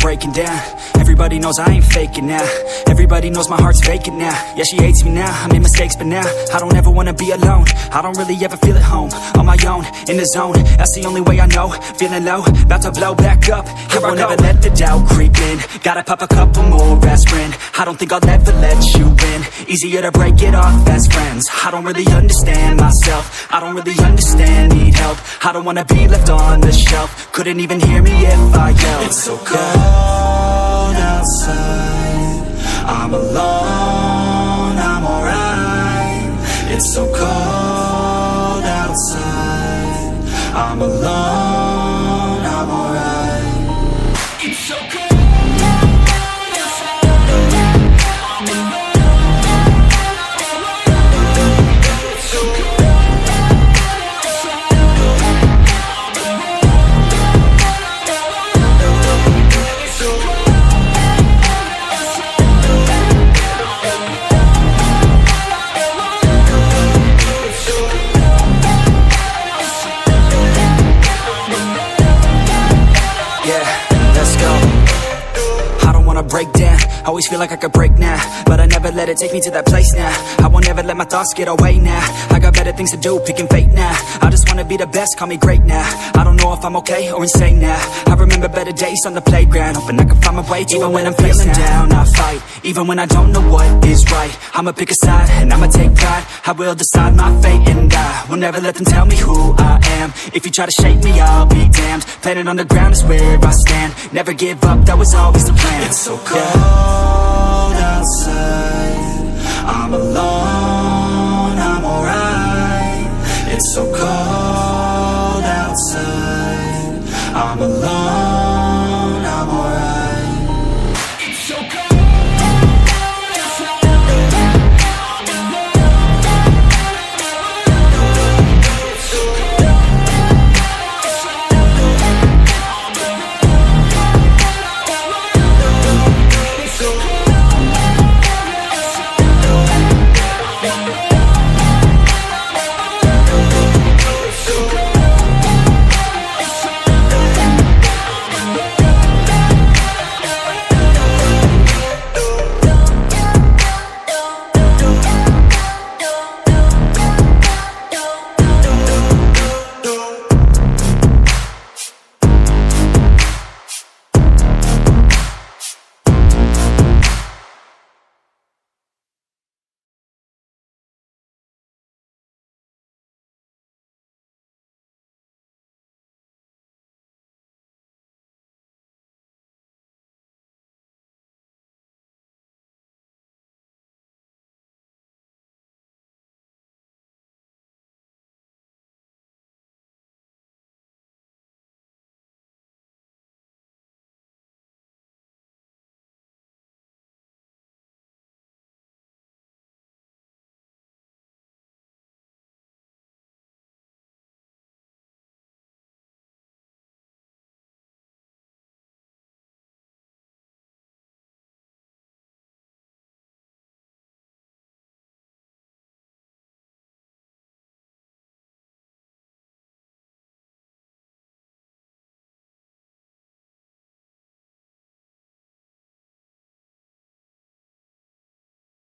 breaking down. Everybody knows I ain't faking now. Everybody knows my heart's vacant now. Yeah, she hates me now, I made mistakes but now I don't ever wanna be alone. I don't really ever feel at home. On my own, in the zone, that's the only way I know. Feeling low, about to blow back up. Here I won't ever let the doubt creep in. Gotta pop a couple more aspirin. I don't think I'll ever let you in. Easier to break it off as friends. I don't really understand myself. I don't really understand, need help. I don't wanna be left on the shelf. Couldn't even hear me if I yelled. It's so cold outside, I'm alone, I'm alright. It's so cold outside, I'm alone, I'm alright. It's so cold. Break down, always feel like I could break now, but I never let it take me to that place now. I won't ever let my thoughts get away now. I got better things to do, picking fate now. I just wanna be the best, call me great now. I don't know if I'm okay or insane now. I remember better days on the playground, hoping I can find my way. Even when I'm feeling down, I fight. Even when I don't know what is right, I'ma pick a side and I'ma take pride. I will decide my fate and I will never let them tell me who I am. If you try to shake me, I'll be damned. Planet on the ground is where I stand. Never give up, that was always the plan. It's so cold outside, I'm alone, I'm alright. It's so cold outside, I'm alone.